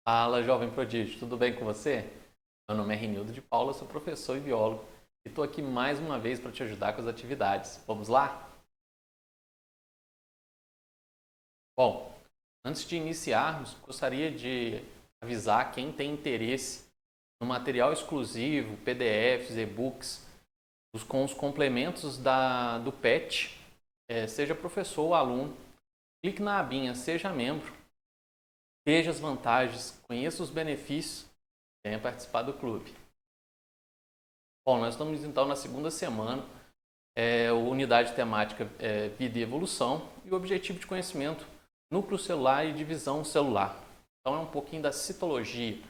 Fala, jovem prodígio, tudo bem com você? Meu nome é Renildo de Paula, sou professor e biólogo e estou aqui mais uma vez para te ajudar com as atividades. Vamos lá? Bom, antes de iniciarmos, gostaria de avisar quem tem interesse no material exclusivo, PDFs, e-books, com os complementos do PET, seja professor ou aluno, clique na abinha Seja Membro, veja as vantagens, conheça os benefícios, venha participar do clube. Bom, nós estamos então na segunda semana, unidade temática Vida e Evolução e o objetivo de conhecimento núcleo celular e divisão celular. Então é um pouquinho da citologia.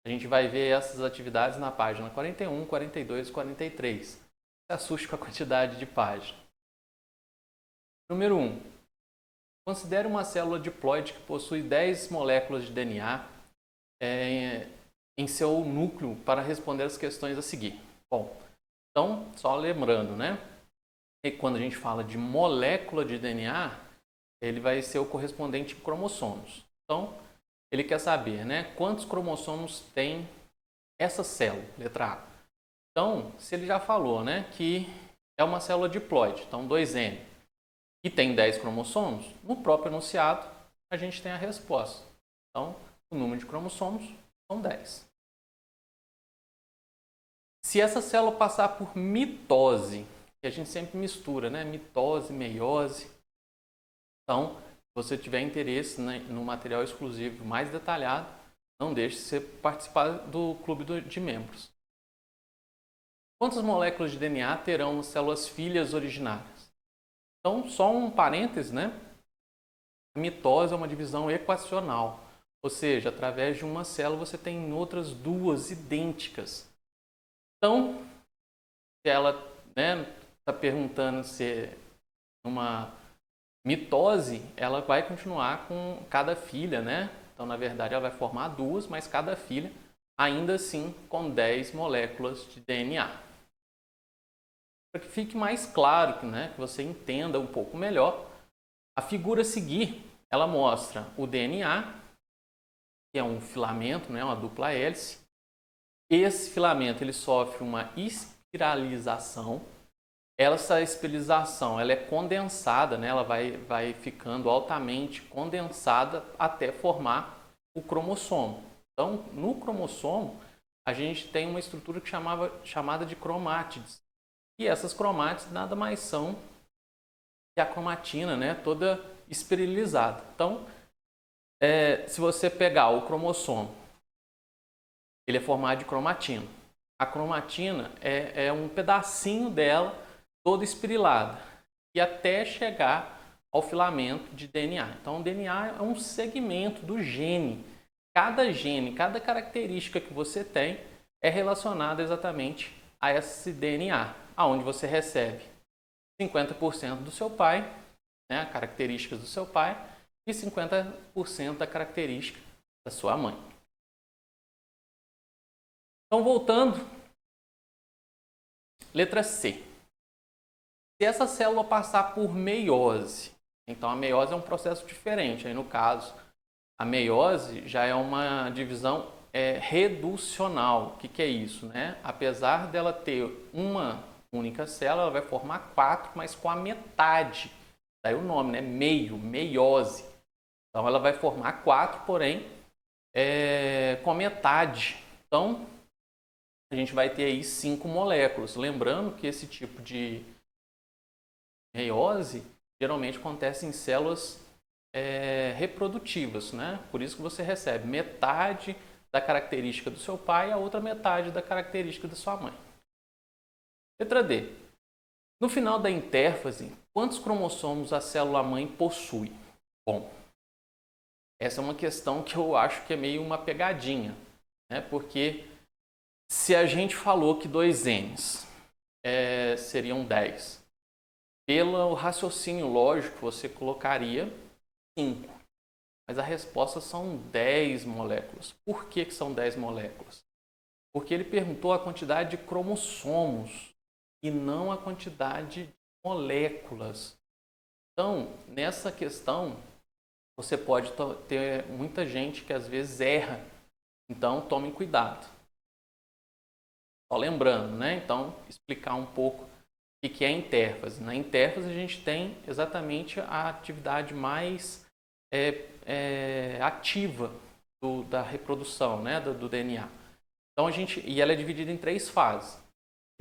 A gente vai ver essas atividades na página 41, 42 e 43. Se assuste com a quantidade de páginas. Número 1. Considere uma célula diploide que possui 10 moléculas de DNA em seu núcleo para responder as questões a seguir. Bom, então, só lembrando, né? E quando a gente fala de molécula de DNA, ele vai ser o correspondente em cromossomos. Então, ele quer saber, né? Quantos cromossomos tem essa célula, letra A. Então, se ele já falou, né? Que é uma célula diploide, então 2N, e tem 10 cromossomos, no próprio enunciado a gente tem a resposta. Então, o número de cromossomos são 10. Se essa célula passar por mitose, que a gente sempre mistura, né? Mitose, meiose. Então, se você tiver interesse, né, no material exclusivo mais detalhado, não deixe de você participar do clube de membros. Quantas moléculas de DNA terão células filhas originárias? Então, só um parêntese, né? A mitose é uma divisão equacional, ou seja, através de uma célula você tem outras duas idênticas. Então, se ela está perguntando se uma mitose, ela vai continuar com cada filha, né? Então, na verdade, ela vai formar duas, mas cada filha ainda assim com 10 moléculas de DNA. Para que fique mais claro, né, que você entenda um pouco melhor, a figura a seguir, ela mostra o DNA, que é um filamento, né, uma dupla hélice. Esse filamento ele sofre uma espiralização. Essa espiralização ela é condensada, né? Ela vai ficando altamente condensada até formar o cromossomo. Então, no cromossomo, a gente tem uma estrutura chamada de cromátides. E essas cromátides nada mais são que a cromatina, né? Toda espiralizada. Então, se você pegar o cromossomo, ele é formado de cromatina. A cromatina é um pedacinho dela toda espirilada e até chegar ao filamento de DNA. Então, o DNA é um segmento do gene. Cada gene, cada característica que você tem é relacionada exatamente a esse DNA, aonde você recebe 50% do seu pai, né, características do seu pai, e 50% da característica da sua mãe. Então, voltando, letra C. Se essa célula passar por meiose, então a meiose é um processo diferente. Aí, no caso, a meiose já é uma divisão reducional. O que é isso? Né? Apesar dela ter uma única célula, ela vai formar 4, mas com a metade. Daí o nome, né? Meiose. Então ela vai formar 4, porém com a metade. Então a gente vai ter aí 5 moléculas. Lembrando que esse tipo de meiose geralmente acontece em células reprodutivas, né? Por isso que você recebe metade da característica do seu pai e a outra metade da característica da sua mãe. Letra D. No final da intérfase, quantos cromossomos a célula-mãe possui? Bom, essa é uma questão que eu acho que é meio uma pegadinha, né? Porque se a gente falou que 2Ns seriam 10, pelo raciocínio lógico você colocaria 5, mas a resposta são 10 moléculas. Por que são 10 moléculas? Porque ele perguntou a quantidade de cromossomos e não a quantidade de moléculas. Então, nessa questão, você pode ter muita gente que às vezes erra. Então, tome cuidado. Só lembrando, né? Então, explicar um pouco o que é intérfase. Na intérfase, a gente tem exatamente a atividade mais ativa da reprodução, né? do DNA. Então, e ela é dividida em 3 fases.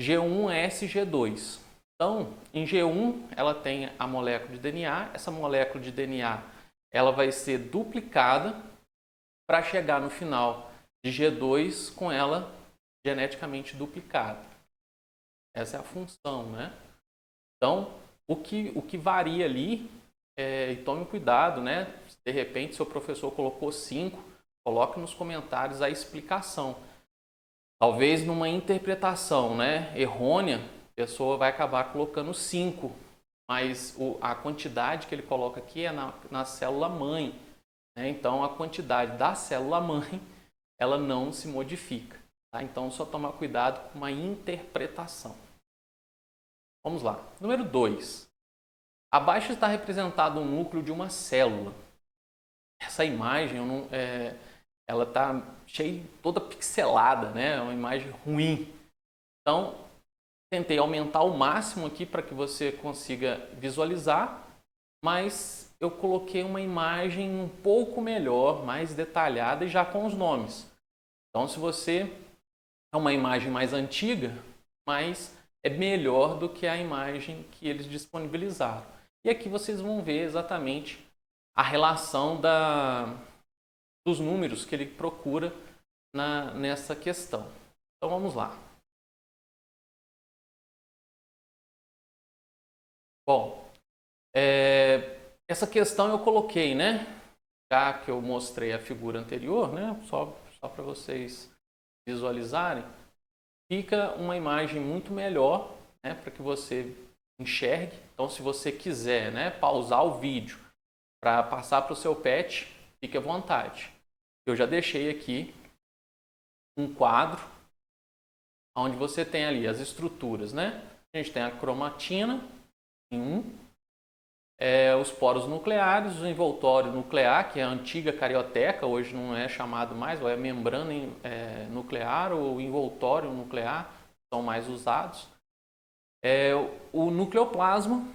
G1, S e G2. Então, em G1, ela tem a molécula de DNA. Essa molécula de DNA ela vai ser duplicada para chegar no final de G2 com ela geneticamente duplicada. Essa é a função, né? Então, o que varia ali, e tome cuidado, né? De repente, seu professor colocou 5, coloque nos comentários a explicação. Talvez numa interpretação, né, errônea, a pessoa vai acabar colocando 5, mas a quantidade que ele coloca aqui é na célula mãe. Né? Então, a quantidade da célula mãe, ela não se modifica. Tá? Então, só tomar cuidado com uma interpretação. Vamos lá. Número 2. Abaixo está representado o núcleo de uma célula. Essa imagem, ela está toda pixelada, né? É uma imagem ruim. Então, tentei aumentar ao máximo aqui para que você consiga visualizar, mas eu coloquei uma imagem um pouco melhor, mais detalhada e já com os nomes. Então, se você é uma imagem mais antiga, mas é melhor do que a imagem que eles disponibilizaram. E aqui vocês vão ver exatamente a relação dos números que ele procura nessa questão. Então vamos lá. Bom, essa questão eu coloquei, né? Já que eu mostrei a figura anterior, né? Só para vocês visualizarem, fica uma imagem muito melhor, né? Para que você enxergue. Então, se você quiser, né, pausar o vídeo para passar para o seu pet, fique à vontade. Eu já deixei aqui um quadro onde você tem ali as estruturas, né? A gente tem a cromatina em os poros nucleares, o envoltório nuclear, que é a antiga carioteca, hoje não é chamado mais, ou é membrana nuclear ou envoltório nuclear, são mais usados. O nucleoplasma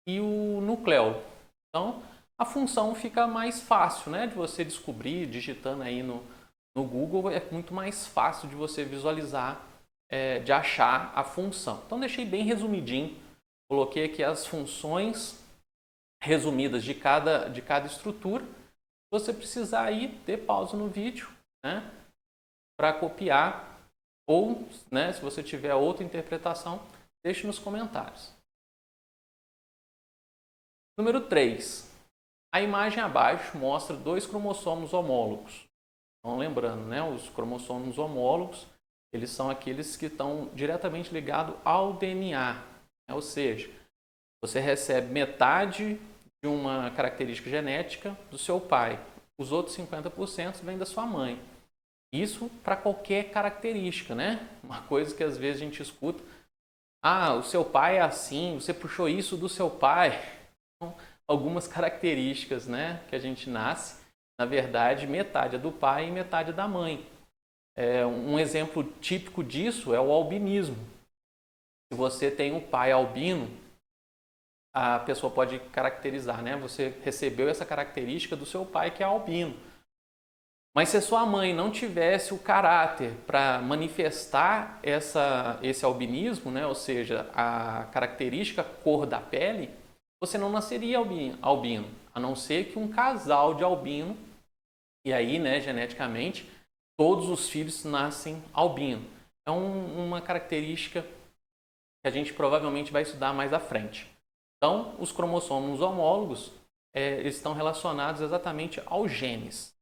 e o núcleo. Então, a função fica mais fácil, né, de você descobrir, digitando aí no Google, é muito mais fácil de você visualizar, de achar a função. Então, deixei bem resumidinho, coloquei aqui as funções resumidas de cada estrutura. Se você precisar aí, dê pausa no vídeo, né, para copiar, ou, né, se você tiver outra interpretação, deixe nos comentários. Número 3. A imagem abaixo mostra 2 cromossomos homólogos. Então, lembrando, né, os cromossomos homólogos, eles são aqueles que estão diretamente ligados ao DNA. Né? Ou seja, você recebe metade de uma característica genética do seu pai. Os outros 50% vêm da sua mãe. Isso para qualquer característica, né? Uma coisa que às vezes a gente escuta. Ah, o seu pai é assim, você puxou isso do seu pai. Então, algumas características, né, que a gente nasce, na verdade, metade é do pai e metade é da mãe. Um exemplo típico disso é o albinismo. Se você tem um pai albino, a pessoa pode caracterizar, né? Você recebeu essa característica do seu pai que é albino. Mas se a sua mãe não tivesse o caráter para manifestar esse albinismo, né? Ou seja, a característica cor da pele, você não nasceria albino, a não ser que um casal de albino, e aí, né, geneticamente, todos os filhos nascem albino. É uma característica que a gente provavelmente vai estudar mais à frente. Então, os cromossomos homólogos eles estão relacionados exatamente aos genes.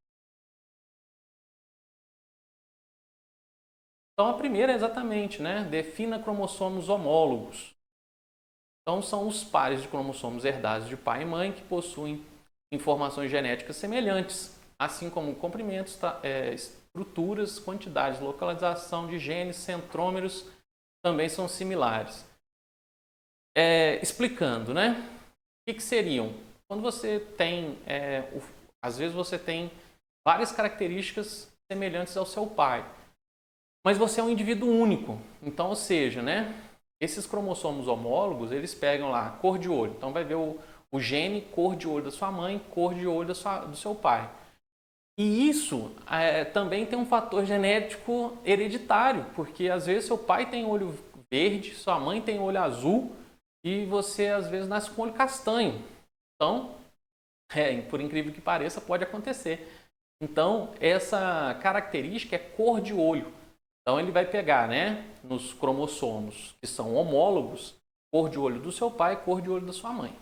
Então, a primeira é exatamente, né, defina cromossomos homólogos. Então, são os pares de cromossomos herdados de pai e mãe que possuem informações genéticas semelhantes, assim como comprimentos, estruturas, quantidades, localização de genes, centrômeros também são similares. Explicando, né? O que seriam? Quando você tem Às vezes você tem várias características semelhantes ao seu pai, mas você é um indivíduo único. Então, ou seja, né, esses cromossomos homólogos, eles pegam lá cor de olho. Então vai ver o gene cor de olho da sua mãe, cor de olho do seu pai. E isso também tem um fator genético hereditário, porque às vezes seu pai tem olho verde, sua mãe tem olho azul e você às vezes nasce com olho castanho. Então, por incrível que pareça, pode acontecer. Então, essa característica é cor de olho. Então, ele vai pegar, né, nos cromossomos que são homólogos, cor de olho do seu pai e cor de olho da sua mãe.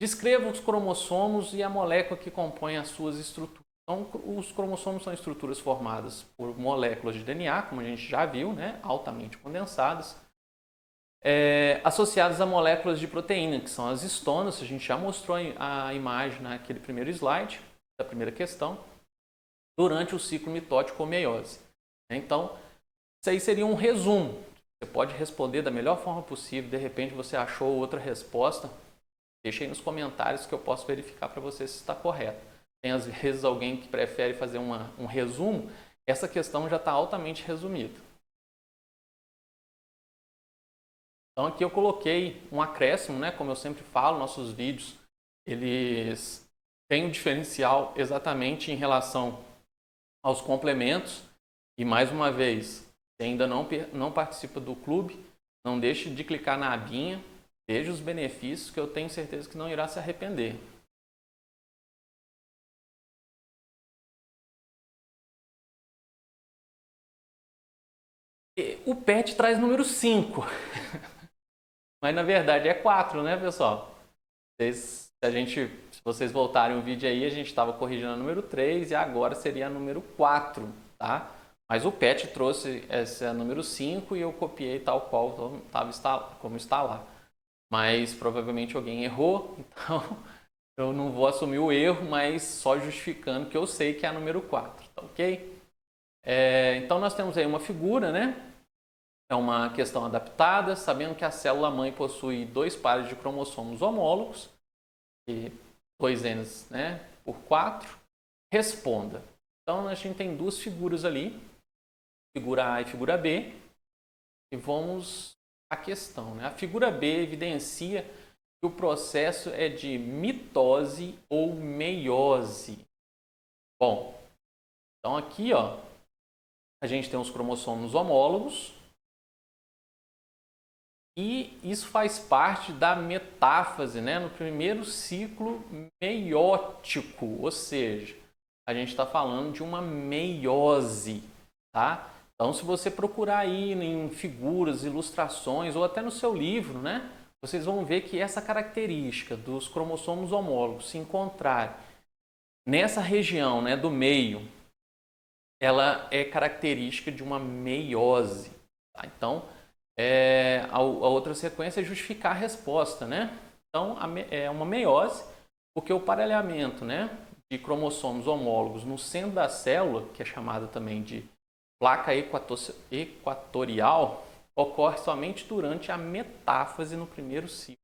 Descreva os cromossomos e a molécula que compõe as suas estruturas. Então, os cromossomos são estruturas formadas por moléculas de DNA, como a gente já viu, né, altamente condensadas, associadas a moléculas de proteína, que são as histonas. A gente já mostrou a imagem naquele primeiro slide, da primeira questão, durante o ciclo mitótico ou meiose. Então, isso aí seria um resumo. Você pode responder da melhor forma possível. De repente, você achou outra resposta. Deixa aí nos comentários que eu posso verificar para você se está correto. Tem às vezes alguém que prefere fazer um resumo. Essa questão já está altamente resumida. Então aqui eu coloquei um acréscimo, né? Como eu sempre falo, nossos vídeos eles têm um diferencial exatamente em relação aos complementos. E mais uma vez, se ainda não participa do clube, não deixe de clicar na abinha, veja os benefícios que eu tenho certeza que não irá se arrepender. O PET traz número 5. Mas na verdade é 4, né, pessoal? Se vocês voltarem o vídeo aí, a gente estava corrigindo a número 3 e agora seria a número 4, tá? Mas o PET trouxe essa número 5 e eu copiei tal qual como está lá. Mas provavelmente alguém errou, então eu não vou assumir o erro, mas só justificando que eu sei que é a número 4, tá ok? Então nós temos aí uma figura, né? É uma questão adaptada, sabendo que a célula-mãe possui 2 pares de cromossomos homólogos, e 2Ns, né, por 4, responda. Então, a gente tem 2 figuras ali, figura A e figura B, e vamos à questão. Né? A figura B evidencia que o processo é de mitose ou meiose. Bom, então aqui ó, a gente tem os cromossomos homólogos, e isso faz parte da metáfase, né? No primeiro ciclo meiótico, ou seja, a gente está falando de uma meiose, tá? Então, se você procurar aí em figuras, ilustrações ou até no seu livro, né? Vocês vão ver que essa característica dos cromossomos homólogos se encontrar nessa região, né, do meio, ela é característica de uma meiose, tá? Então, a outra sequência é justificar a resposta, né? Então, é uma meiose, porque o parelhamento, né, de cromossomos homólogos no centro da célula, que é chamada também de placa equatorial, ocorre somente durante a metáfase no primeiro ciclo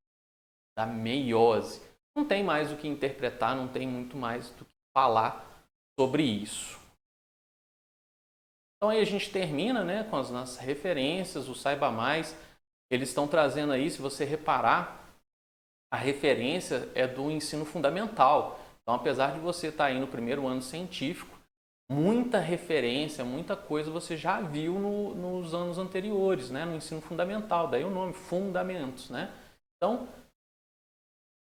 da meiose. Não tem mais o que interpretar, não tem muito mais do que falar sobre isso. Então aí a gente termina, né, com as nossas referências, o Saiba Mais. Eles estão trazendo aí, se você reparar, a referência é do ensino fundamental. Então, apesar de você estar aí no primeiro ano científico, muita referência, muita coisa você já viu nos anos anteriores, né, no ensino fundamental. Daí o nome, Fundamentos, né? Então,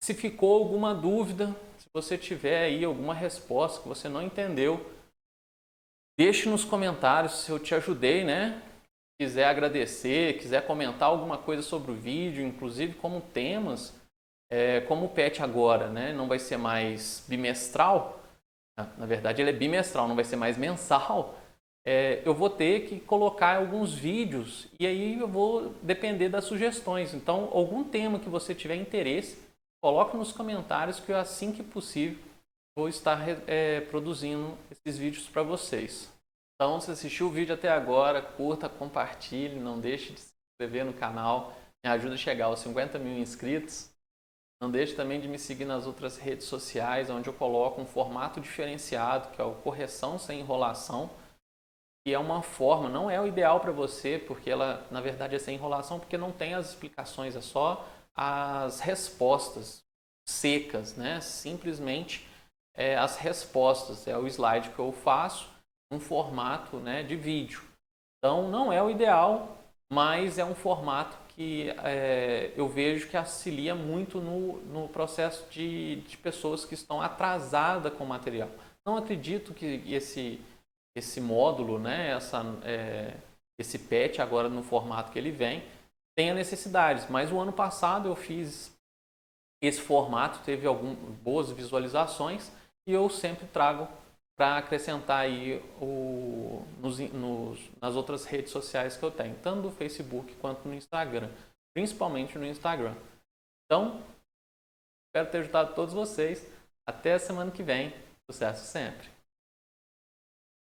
se ficou alguma dúvida, se você tiver aí alguma resposta que você não entendeu, deixe nos comentários se eu te ajudei, né? Quiser agradecer, quiser comentar alguma coisa sobre o vídeo, inclusive como temas, como o PET agora, né? Não vai ser mais bimestral, na verdade ele é bimestral, não vai ser mais mensal, eu vou ter que colocar alguns vídeos e aí eu vou depender das sugestões. Então, algum tema que você tiver interesse, coloque nos comentários que eu, assim que possível, vou estar produzindo esses vídeos para vocês. Então, se assistiu o vídeo até agora, curta, compartilhe, não deixe de se inscrever no canal, me ajuda a chegar aos 50 mil inscritos. Não deixe também de me seguir nas outras redes sociais, onde eu coloco um formato diferenciado, que é o Correção Sem Enrolação, que é uma forma, não é o ideal para você, porque ela, na verdade, é sem enrolação, porque não tem as explicações, é só as respostas secas, né? Simplesmente as respostas, é o slide que eu faço, um formato, né, de vídeo. Então, não é o ideal, mas é um formato que eu vejo que auxilia muito no processo de pessoas que estão atrasadas com o material. Não acredito que esse módulo, né, esse PET agora no formato que ele vem, tenha necessidades. Mas o ano passado eu fiz esse formato, teve algumas boas visualizações e eu sempre trago para acrescentar aí nas outras redes sociais que eu tenho, tanto no Facebook quanto no Instagram, principalmente no Instagram. Então, espero ter ajudado todos vocês. Até a semana que vem. Sucesso sempre!